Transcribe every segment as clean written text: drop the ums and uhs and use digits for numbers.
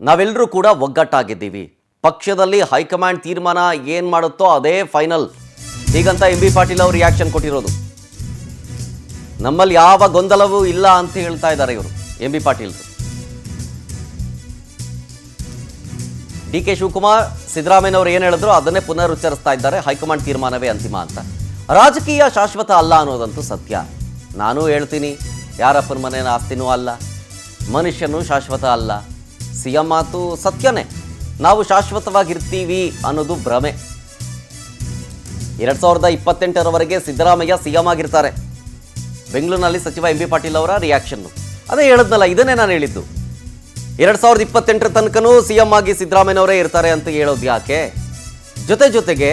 ನಾವೆಲ್ಲರೂ ಕೂಡ ಒಗ್ಗಟ್ಟಾಗಿದ್ದೀವಿ. ಪಕ್ಷದಲ್ಲಿ ಹೈಕಮಾಂಡ್ ತೀರ್ಮಾನ ಏನು ಮಾಡುತ್ತೋ ಅದೇ ಫೈನಲ್. ಹೀಗಂತ ಎಂ ಬಿ ಪಾಟೀಲ್ ಅವರು ರಿಯಾಕ್ಷನ್ ಕೊಟ್ಟಿರೋದು. ನಮ್ಮಲ್ಲಿ ಯಾವ ಗೊಂದಲವೂ ಇಲ್ಲ ಅಂತ ಹೇಳ್ತಾ ಇದ್ದಾರೆ ಇವರು M B Patil. D K Shivakumar ಸಿದ್ದರಾಮಯ್ಯನವರು ಏನು ಹೇಳಿದ್ರು ಅದನ್ನೇ ಪುನರುಚ್ಚರಿಸ್ತಾ ಇದ್ದಾರೆ. ಹೈಕಮಾಂಡ್ ತೀರ್ಮಾನವೇ ಅಂತಿಮ ಅಂತ. ರಾಜಕೀಯ ಶಾಶ್ವತ ಅಲ್ಲ ಅನ್ನೋದಂತೂ ಸತ್ಯ. ನಾನು ಹೇಳ್ತೀನಿ, ಯಾರಪ್ಪನ ಮನೇನ ಆಸ್ತಿನೂ ಅಲ್ಲ, ಮನುಷ್ಯನೂ ಶಾಶ್ವತ ಅಲ್ಲ. ಸಿ ಎಂ ಮಾತು ಸತ್ಯನೇ. ನಾವು ಶಾಶ್ವತವಾಗಿರ್ತೀವಿ ಅನ್ನೋದು ಭ್ರಮೆ. 2028ರವರೆಗೆ ಸಿದ್ದರಾಮಯ್ಯ ಸಿ ಎಂ ಆಗಿರ್ತಾರೆ. ಬೆಂಗಳೂರಿನಲ್ಲಿ ಸಚಿವ ಎಂ ಬಿ ಪಾಟೀಲ್ ಅವರ ರಿಯಾಕ್ಷನ್ನು ಅದೇ ಹೇಳಿದ್ನಲ್ಲ, ಇದನ್ನೇ ನಾನು ಹೇಳಿದ್ದು. 2028 ತನಕನೂ ಸಿ ಎಂ ಆಗಿ ಸಿದ್ದರಾಮಯ್ಯನವರೇ ಇರ್ತಾರೆ ಅಂತ ಹೇಳೋದು ಯಾಕೆ? ಜೊತೆಗೆ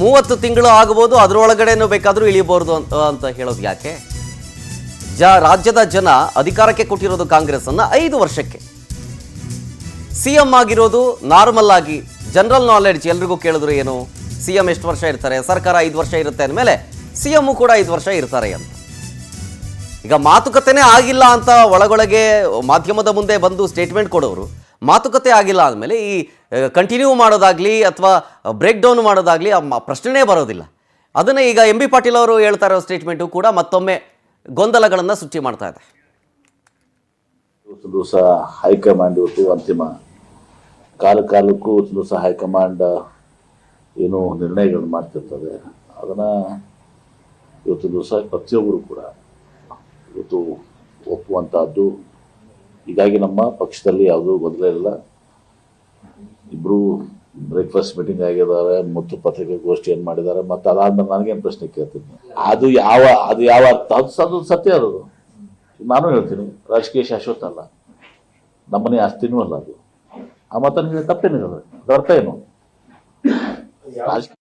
30 ತಿಂಗಳು ಆಗ್ಬೋದು, ಅದರೊಳಗಡೆನೂ ಬೇಕಾದರೂ ಇಳಿಬೋದು ಅಂತ ಹೇಳೋದು ಯಾಕೆ? ರಾಜ್ಯದ ಜನ ಅಧಿಕಾರಕ್ಕೆ ಕೊಟ್ಟಿರೋದು ಕಾಂಗ್ರೆಸ್ಸನ್ನು 5 ವರ್ಷಕ್ಕೆ. ಸಿ ಎಂ ಆಗಿರೋದು ನಾರ್ಮಲ್ ಆಗಿ ಜನರಲ್ ನಾಲೆಡ್ಜ್ ಎಲ್ರಿಗೂ ಕೇಳಿದ್ರು ಏನು, ಸಿ ಎಂ ಎಷ್ಟು ವರ್ಷ ಇರ್ತಾರೆ, ಸರ್ಕಾರ 5 ವರ್ಷ ಇರುತ್ತೆ ಅಂದಮೇಲೆ ಸಿ ಎಂ ಕೂಡ 5 ವರ್ಷ ಇರ್ತಾರೆ ಅಂತ. ಈಗ ಮಾತುಕತೆನೇ ಆಗಿಲ್ಲ ಅಂತ ಒಳಗೊಳಗೆ ಮಾಧ್ಯಮದ ಮುಂದೆ ಬಂದು ಸ್ಟೇಟ್ಮೆಂಟ್ ಕೊಡೋರು, ಮಾತುಕತೆ ಆಗಿಲ್ಲ ಅಂದಮೇಲೆ ಈ ಕಂಟಿನ್ಯೂ ಮಾಡೋದಾಗಲಿ ಅಥವಾ ಬ್ರೇಕ್ ಡೌನ್ ಮಾಡೋದಾಗಲಿ ಪ್ರಶ್ನೆನೇ ಬರೋದಿಲ್ಲ. ಅದನ್ನೇ ಈಗ ಎಂ ಬಿ ಪಾಟೀಲ್ ಅವರು ಹೇಳ್ತಾ ಇರೋ ಸ್ಟೇಟ್ಮೆಂಟು ಕೂಡ ಮತ್ತೊಮ್ಮೆ ಗೊಂದಲಗಳನ್ನು ಸೃಷ್ಟಿ ಮಾಡ್ತಾ ಇದೆ. ದಿವಸ ಹೈಕಮಾಂಡ್ ಇವತ್ತು ಅಂತಿಮ ಕಾಲಕ್ಕೂ ದಿವಸ ಹೈಕಮಾಂಡ್ ಏನು ನಿರ್ಣಯಗಳನ್ನು ಮಾಡ್ತಿರ್ತದೆ, ಅದನ್ನು ಇವತ್ತು ದಿವಸ ಪ್ರತಿಯೊಬ್ಬರು ಕೂಡ ಇವತ್ತು ಒಪ್ಪುವಂಥದ್ದು. ಹೀಗಾಗಿ ನಮ್ಮ ಪಕ್ಷದಲ್ಲಿ ಯಾವುದೂ ಗೊಂದಲ ಇಲ್ಲ. ಇಬ್ಬರು ಬ್ರೇಕ್ಫಾಸ್ಟ್ ಮೀಟಿಂಗ್ ಆಗಿದ್ದಾರೆ ಮತ್ತು ಪತ್ರಿಕಾಗೋಷ್ಠಿ ಏನು ಮಾಡಿದ್ದಾರೆ. ಮತ್ತು ಅದಾದ್ಮೇಲೆ ನನಗೇನು ಪ್ರಶ್ನೆ ಕೇಳ್ತೀನಿ, ಅದು ಯಾವ ಅರ್ಥ? ಅದು ಸತ್ಯ. ಅದು ನಾನು ಹೇಳ್ತೀನಿ, ರಾಜಕೀಯ ಶಾಶ್ವತ ಅಲ್ಲ, ನಮ್ಮನೆ ಆಸ್ತಿನೂ ಅಲ್ಲ ಅದು. ಆ ಮಾತನ್ನು ತಪ್ಪೇನಿಲ್ಲ. ಅದರ ಅರ್ಥ ಏನು? ರಾಜಕೀಯ